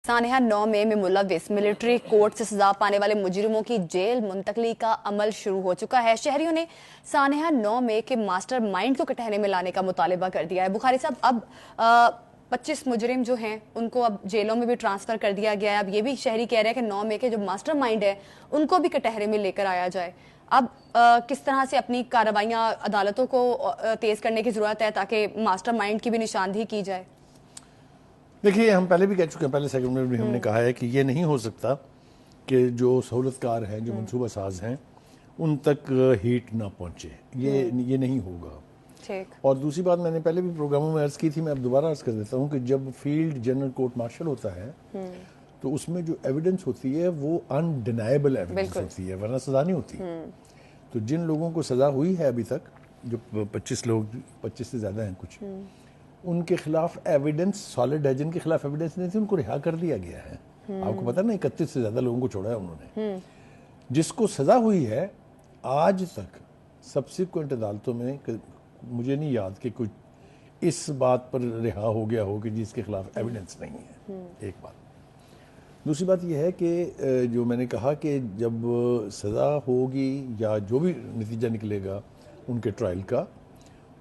سانحہ 9 مئی میں ملوث ملٹری کورٹ سے سزا پانے والے مجرموں کی جیل منتقلی کا عمل شروع ہو چکا ہے. شہریوں نے سانحہ 9 مئی کے ماسٹر مائنڈ کو کٹہرے میں لانے کا مطالبہ کر دیا ہے. بخاری صاحب، اب 25 مجرم جو ہیں ان کو اب جیلوں میں بھی ٹرانسفر کر دیا گیا ہے. اب یہ بھی شہری کہہ رہے ہیں کہ 9 مئی کے جو ماسٹر مائنڈ ہے ان کو بھی کٹہرے میں لے کر آیا جائے. اب کس طرح سے اپنی کارروائیاں عدالتوں کو تیز کرنے کی ضرورت ہے تاکہ ماسٹر مائنڈ کی بھی نشاندہی کی جائے؟ دیکھیے، ہم پہلے بھی کہہ چکے ہیں، پہلے سیگمنٹ میں بھی ہم نے کہا ہے کہ یہ نہیں ہو سکتا کہ جو سہولت کار ہیں، جو منصوبہ ساز ہیں، ان تک ہیٹ نہ پہنچے. یہ نہیں ہوگا. اور دوسری بات میں نے پہلے بھی پروگراموں میں عرض کی تھی، میں اب دوبارہ عرض کر دیتا ہوں کہ جب فیلڈ جنرل کورٹ مارشل ہوتا ہے تو اس میں جو ایویڈنس ہوتی ہے وہ انڈینائبل ایویڈنس ہوتی ہے، ورنہ سزا نہیں ہوتی. تو جن لوگوں کو سزا ہوئی ہے ابھی تک، جو 25 سے زیادہ ہیں کچھ، ان کے خلاف ایویڈنس سالڈ ہے. جن کے خلاف ایویڈنس نہیں تھی ان کو رہا کر دیا گیا ہے. آپ کو پتہ نا، 31 سے زیادہ لوگوں کو چھوڑا ہے انہوں نے. جس کو سزا ہوئی ہے آج تک سبسیکوینٹ عدالتوں میں مجھے نہیں یاد کہ کچھ اس بات پر رہا ہو گیا ہو کہ جس کے خلاف ایویڈنس نہیں ہے. ایک بات. دوسری بات یہ ہے کہ جو میں نے کہا کہ جب سزا ہوگی یا جو بھی نتیجہ نکلے گا ان کے ٹرائل کا،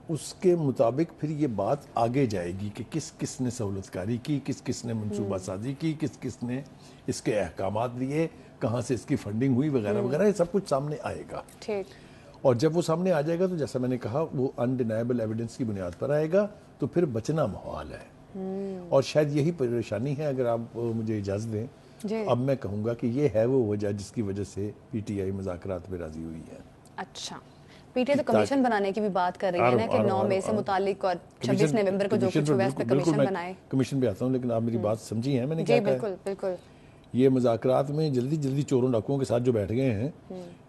اس کے مطابق پھر یہ بات آگے جائے گی کہ کس کس نے سہولت کاری کی، کس کس نے منصوبہ سازی کی، کس کس نے اس کے احکامات دیے، کہاں سے اس کی فنڈنگ ہوئی، وغیرہ وغیرہ. یہ سب کچھ سامنے آئے گا. اور جب وہ سامنے آ جائے گا تو جیسا میں نے کہا وہ انڈینائبل ایویڈنس کی بنیاد پر آئے گا، تو پھر بچنا محال ہے. اور شاید یہی پریشانی ہے. اگر آپ مجھے اجازت دیں اب میں کہوں گا کہ یہ ہے وہ وجہ جس کی وجہ سے پی ٹی آئی مذاکرات پہ راضی ہوئی ہے. اچھا، پی ٹی آئی تو کمیشن بنانے کی بھی بات کر رہی ہے نا کہ 9 مئی سے متعلق اور 26 نومبر کو جو کچھ ہوا ہے اس پہ کمیشن بنائے. کمیشن پہ آتا ہوں، لیکن آپ میری بات سمجھی ہیں میں نے کیا کہا ہے؟ بالکل بالکل. یہ مذاکرات میں جلدی جلدی چوروں ڈاکوؤں کے ساتھ جو بیٹھ گئے ہیں،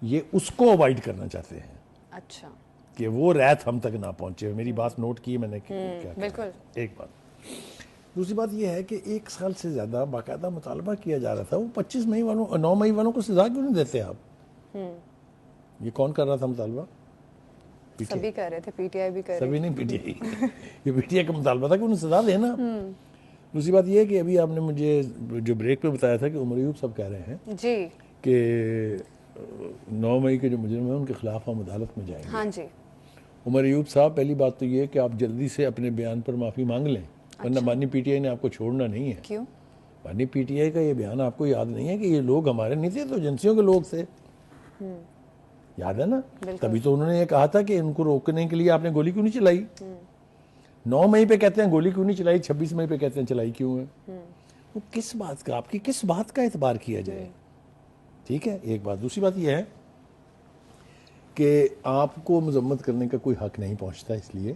یہ اس کو اوائڈ کرنا چاہتے ہیں. اچھا، کہ وہ ریت ہم تک نہ پہنچے. میری بات نوٹ کی میں نے کیا بالکل. ایک بات. دوسری بات یہ ہے کہ 1 سال سے زیادہ باقاعدہ مطالبہ کیا جا رہا تھا. وہ 25 مئی والوں 9 مئی والوں کو سزا کیوں نہیں دیتے آپ؟ یہ کون کر رہا تھا مطالبہ؟ سبھی کر رہے تھے، پی ٹی آئی بھی کر رہی. سبھی نہیں، پی ٹی آئی. یہ پی ٹی آئی کا مطالبہ تھا کہ انہیں سزا دینا. دوسری بات یہ ہے کہ ابھی آپ نے مجھے جو بریک پہ بتایا تھا کہ عمر ایوب صاحب کہہ رہے ہیں جی کہ 9 مئی کے جو مجرم ہیں ان کے خلاف ہم عدالت میں جائیں گے. ہاں جی. عمر ایوب صاحب، پہلی بات تو یہ کہ آپ جلدی سے اپنے بیان پر معافی مانگ لیں، ورنہ بانی پی ٹی آئی نے آپ کو چھوڑنا نہیں ہے. کیوں؟ بانی پی ٹی آئی کا یہ بیان آپ کو یاد نہیں ہے کہ یہ لوگ ہمارے نہیں تھے، تو ایجنسیوں کے لوگ تھے. یاد ہے نا؟ تبھی تو انہوں نے یہ کہا تھا کہ ان کو روکنے کے لیے آپ نے گولی کیوں نہیں چلائی. 9 مئی پہ کہتے ہیں گولی کیوں نہیں چلائی، 26 مئی پہ کہتے ہیں چلائی کیوں ہے. وہ کس بات کا، آپ کی کس بات کا اعتبار کیا جائے؟ ٹھیک ہے، ایک بات. دوسری بات یہ ہے کہ آپ کو مذمت کرنے کا کوئی حق نہیں پہنچتا، اس لیے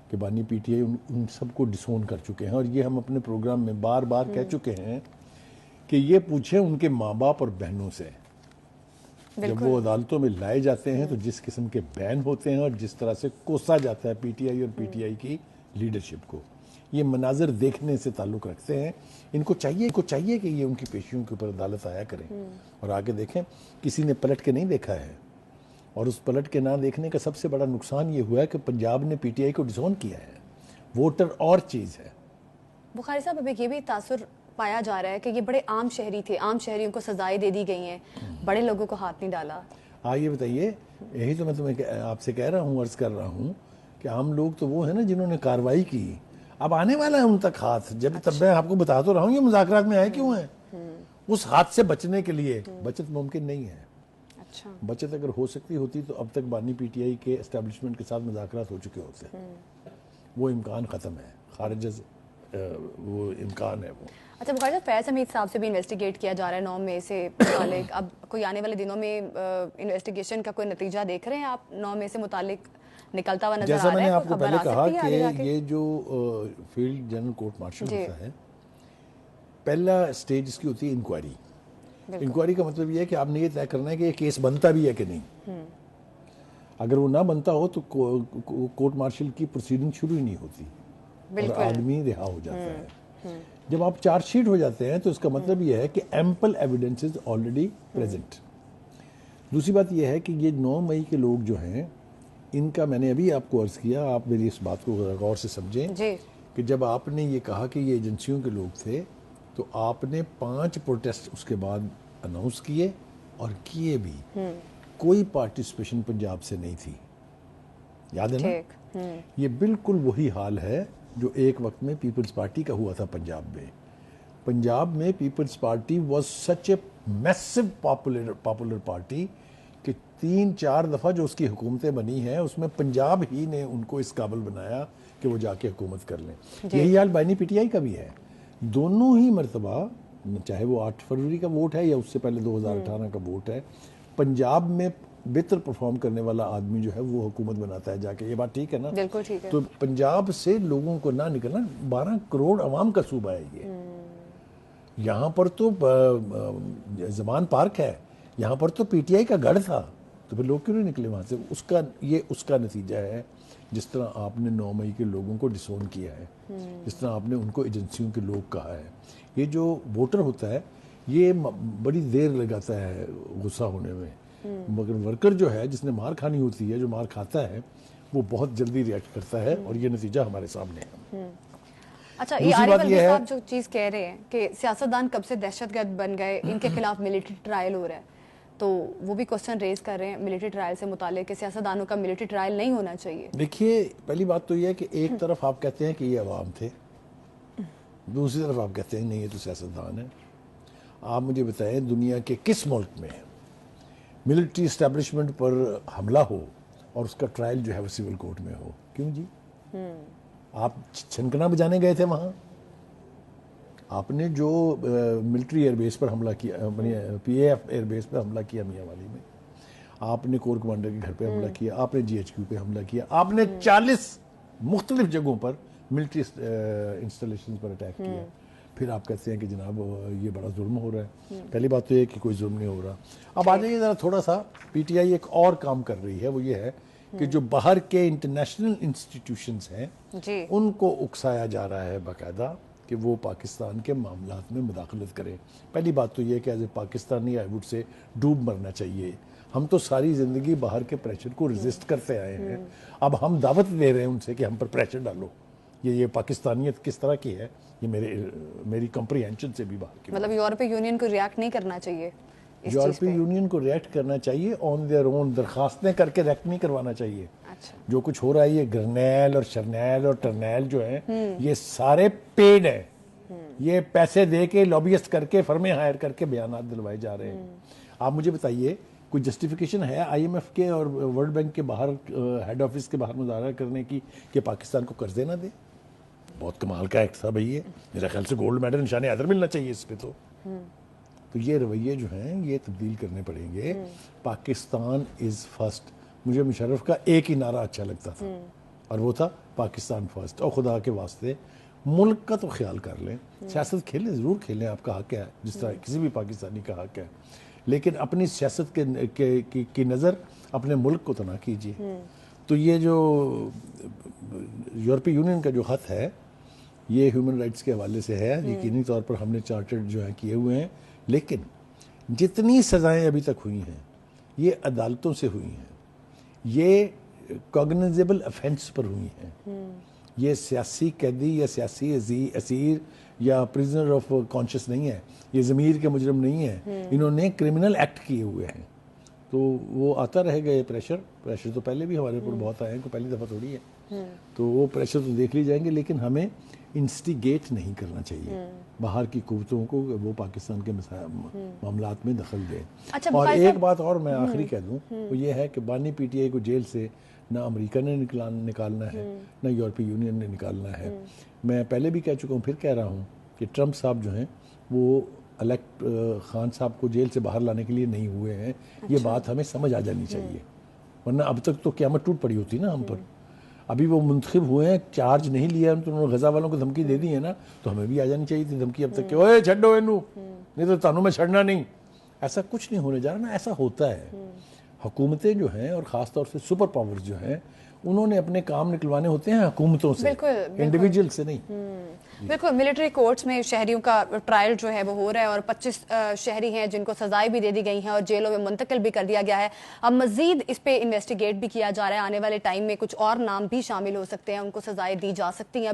کہ بانی پی ٹی آئی ان سب کو ڈسون کر چکے ہیں. اور یہ ہم اپنے پروگرام میں بار بار کہہ چکے ہیں کہ یہ پوچھیں ان کے ماں باپ اور بہنوں سے. جب وہ عدالتوں میں لائے جاتے ہیں تو جس قسم کے بین ہوتے ہیں اور جس طرح سے کوسا جاتا ہے پی ٹی آئی اور پی ٹی آئی کی لیڈرشپ کو، یہ مناظر دیکھنے سے تعلق رکھتے ہیں. ان کو چاہیے کہ یہ ان کی پیشیوں کے اوپر عدالت آیا کریں اور آگے دیکھیں. کسی نے پلٹ کے نہیں دیکھا ہے، اور اس پلٹ کے نہ دیکھنے کا سب سے بڑا نقصان یہ ہوا ہے کہ پنجاب نے پی ٹی آئی کو ڈسون کیا ہے. ووٹر اور چیز ہے. بخاری صاحب، اب یہ بھی تاثر پایا جا رہا ہے کہ یہ بڑے عام شہری تھے، عام شہریوں کو سزائیں دے دی گئی ہیں، بڑے لوگوں کو ہاتھ نہیں ڈالا. ہاں، یہ بتائیے، یہی تو میں تمہیں آپ سے کہہ رہا ہوں، عرض کر رہا ہوں کہ عام لوگ تو وہ ہیں نا جنہوں نے کارروائی کی. اب آنے والا ہے ان تک ہاتھ. جب تب میں آپ کو بتا تو رہا ہوں یہ مذاکرات میں آئے کیوں ہیں. اس ہاتھ سے بچنے کے لیے بچت ممکن نہیں ہے. بچت اگر ہو سکتی ہوتی تو اب تک بانی پی ٹی آئی کے اسٹیبلشمنٹ کے ساتھ مذاکرات ہو چکے ہوتے. وہ امکان ختم ہے، خارج وہ امکان ہے وہ. اچھا بخاری صاحب، فیض حمید صاحب سے بھی انویسٹیگیٹ کیا جا رہا ہے 9 مئی سے متعلق. اب کوئی آنے والے دنوں میں انویسٹیگیشن کا کوئی نتیجہ دیکھ رہے ہیں آپ 9 مئی سے متعلق نکلتا ہوا نظر آ رہا ہے؟ جیسا میں نے آپ کو پہلے کہا کہ یہ جو فیلڈ جنرل کورٹ مارشل ہوتا ہے، پہلا سٹیج اس کی ہوتی ہے انکوائری. انکوائری کا مطلب یہ ہے کہ آپ نے یہ طے کرنا ہے کہ یہ کیس بنتا بھی ہے کہ نہیں. اگر وہ نہ بنتا ہو تو کورٹ مارشل کی پروسیڈنگ شروع ہی نہیں ہوتی اور آدمی رہا ہو جاتا ہے. جب آپ چارج شیٹ ہو جاتے ہیں تو اس کا مطلب یہ ہے کہ ample evidence is already present. دوسری بات یہ ہے کہ یہ 9 مئی کے لوگ جو ہیں، ان کا میں نے ابھی آپ کو عرض کیا، آپ میری اس بات کو غور سے سمجھیں کہ جب آپ نے یہ کہا کہ یہ ایجنسیوں کے لوگ تھے تو آپ نے 5 پروٹیسٹ اس کے بعد اناؤنس کیے اور کیے بھی. کوئی پارٹیسپیشن پنجاب سے نہیں تھی, یاد ہے نا؟ یہ بالکل وہی حال ہے جو ایک وقت میں پیپلز پارٹی کا ہوا تھا پنجاب میں. پنجاب میں Peoples Party was such a massive popular party کہ 3-4 دفعہ جو اس کی حکومتیں بنی ہیں اس میں پنجاب ہی نے ان کو اس قابل بنایا کہ وہ جا کے حکومت کر لیں. یہی حال بائنی پی ٹی آئی کا بھی ہے. دونوں ہی مرتبہ, چاہے وہ 8 فروری کا ووٹ ہے یا اس سے پہلے 2018 کا ووٹ ہے, پنجاب میں بہتر پرفارم کرنے والا آدمی جو ہے وہ حکومت بناتا ہے جا کے. یہ بات ٹھیک ہے نا؟ بالکل ٹھیک ہے. تو پنجاب سے لوگوں کو نہ نکلنا, 12 کروڑ عوام کا صوبہ ہے یہ. یہاں پر تو زمان پارک ہے, یہاں پر تو پی ٹی آئی کا گڑھ تھا, تو پھر لوگ کیوں نہیں نکلے وہاں سے؟ اس کا نتیجہ ہے جس طرح آپ نے 9 مئی کے لوگوں کو ڈسون کیا ہے, جس طرح آپ نے ان کو ایجنسیوں کے لوگ کہا ہے. یہ جو ووٹر ہوتا ہے یہ بڑی دیر لگاتا ہے غصہ ہونے میں, مگر ورکر جو ہے جس نے مار کھانی ہوتی ہے, جو مار کھاتا ہے, وہ بہت جلدی ریئیکٹ کرتا ہے, اور یہ نتیجہ ہمارے سامنے ہے. اچھا, یہ عارف الوی صاحب جو چیز کہہ رہے ہیں کہ سیاستدان کب سے دہشت گرد بن گئے, ان کے خلاف ملٹری ٹرائل ہو رہا ہے, تو وہ بھی کوسچن ریز کر رہے ہیں ملٹری ٹرائل سے متعلق کہ سیاستدانوں کا ملٹری ٹرائل نہیں ہونا چاہیے. دیکھیے, پہلی بات تو یہ ہے کہ ایک طرف آپ کہتے ہیں کہ یہ عوام تھے, دوسری طرف آپ کہتے ہیں نہیں یہ تو سیاستدان ہے. آپ مجھے بتائیں دنیا کے کس ملک میں ملٹری اسٹیبلشمنٹ پر حملہ ہو اور اس کا ٹرائل جو ہے وہ سول کورٹ میں ہو؟ کیوں جی؟ آپ چھنکنا بجانے گئے تھے وہاں, آپ نے جو ملٹری ایئر بیس پر حملہ کیا, پی اے ایف ایئر بیس پر حملہ کیا میاں والی میں, آپ نے کور کمانڈر کے گھر پہ حملہ کیا, آپ نے جی ایچ کیو پہ حملہ کیا, آپ نے 40 مختلف جگہوں پر ملٹری انسٹالیشن پر اٹیک کیا. پھر آپ کہتے ہیں کہ جناب یہ بڑا ظلم ہو رہا ہے. پہلی بات تو یہ کہ کوئی ظلم نہیں ہو رہا. اب آ جائیے ذرا تھوڑا سا, پی ٹی آئی ایک اور کام کر رہی ہے, وہ یہ ہے کہ جو باہر کے انٹرنیشنل انسٹیٹیوشنز ہیں ان کو اکسایا جا رہا ہے باقاعدہ کہ وہ پاکستان کے معاملات میں مداخلت کریں. پہلی بات تو یہ کہ as a Pakistani I would say ڈوب مرنا چاہیے. ہم تو ساری زندگی باہر کے پریشر کو ریزسٹ کرتے آئے ہیں, اب ہم دعوت دے رہے ہیں ان سے کہ ہم پر پریشر ڈالو. یہ پاکستانیت کس طرح کی ہے, یہ میری کمپریہنشن سے بھی باہر کی. مطلب یورپی یونین کو ریاکٹ نہیں کرنا چاہیے, یورپی یونین کو ریئیکٹ کرنا چاہیے آن دیئر اون, درخواستیں کر کے ریئیکٹ نہیں کروانا چاہیے. جو کچھ ہو رہا ہے یہ گرنیل اور شرنیل اور ٹرنیل جو ہیں یہ سارے پیڈ ہیں, یہ پیسے دے کے لابیسٹ کر کے فرمیں ہائر کر کے بیانات دلوائے جا رہے ہیں. آپ مجھے بتائیے کوئی جسٹیفیکیشن ہے آئی ایم ایف کے اور ورلڈ بینک کے باہر ہیڈ آفس کے باہر مظاہرہ کرنے کی کہ پاکستان کو قرضے نہ دے؟ بہت کمال کا ایکٹ تھا بھائی, یہ میرے خیال سے گولڈ میڈل نشان حیدر ملنا چاہیے اس پہ. تو یہ رویے جو ہیں یہ تبدیل کرنے پڑیں گے. پاکستان از فرسٹ. مجھے مشرف کا ایک ہی نعرہ اچھا لگتا تھا اور وہ تھا پاکستان فرسٹ. اور خدا کے واسطے ملک کا تو خیال کر لیں. سیاست کھیلیں, ضرور کھیلیں, آپ کا حق ہے, جس طرح کسی بھی پاکستانی کا حق ہے, لیکن اپنی سیاست کی نظر اپنے ملک کو تو نہ کیجیے. تو یہ جو یورپی یونین کا جو خط ہے یہ ہیومن رائٹس کے حوالے سے ہے, یقینی طور پر ہم نے چارٹرڈ جو ہیں کیے ہوئے ہیں, لیکن جتنی سزائیں ابھی تک ہوئی ہیں یہ عدالتوں سے ہوئی ہیں, یہ کوگنائزیبل افینس پر ہوئی ہیں. یہ سیاسی قیدی یا سیاسی اسیر یا پریزنر آف کانشس نہیں ہے, یہ ضمیر کے مجرم نہیں ہیں, انہوں نے کرمنل ایکٹ کیے ہوئے ہیں. تو وہ آتا رہے گا یہ پریشر تو پہلے بھی ہمارے اوپر بہت آئے ہیں, کوئی پہلی دفعہ تھوڑی ہے. تو وہ پریشر تو دیکھ لی جائیں گے, لیکن ہمیں انسٹیگیٹ نہیں کرنا چاہیے باہر کی قوتوں کو وہ پاکستان کے معاملات میں دخل دیں. اور ایک بات اور میں آخری کہہ دوں, وہ یہ ہے کہ بانی پی ٹی آئی کو جیل سے نہ امریکہ نے نکالنا ہے نہ یورپی یونین نے نکالنا ہے. میں پہلے بھی کہہ چکا ہوں, پھر کہہ رہا ہوں کہ ٹرمپ صاحب جو ہیں وہ الیکٹ خان صاحب کو جیل سے باہر لانے کے لیے نہیں ہوئے ہیں. یہ بات ہمیں سمجھ آ جانی چاہیے, ورنہ اب تک تو قیامت ٹوٹ پڑی ہوتی نا ہم پر. ابھی وہ منتخب ہوئے ہیں, چارج نہیں لیا تو انہوں نے غزہ والوں کو دھمکی دے دی ہے نا, تو ہمیں بھی آ جانی چاہیے تھی دھمکی اب تک کہ اوے چھڈو اینو, نہیں تو تانوں میں چھڑنا نہیں. ایسا کچھ نہیں ہونے جا رہا نا, ایسا ہوتا ہے. حکومتیں جو ہیں اور خاص طور سے سپر پاورز جو ہیں انہوں نے اپنے کام نکلوانے ہوتے ہیں حکومتوں سے, انڈیویجول سے نہیں. بالکل, ملٹری کورٹس میں شہریوں کا ٹرائل جو ہے وہ ہو رہا ہے اور 25 شہری ہیں جن کو سزائیں بھی دے دی گئی ہیں اور جیلوں میں منتقل بھی کر دیا گیا ہے. اب مزید اس پہ انویسٹیگیٹ بھی کیا جا رہا ہے, آنے والے ٹائم میں کچھ اور نام بھی شامل ہو سکتے ہیں, ان کو سزائیں دی جا سکتی ہیں.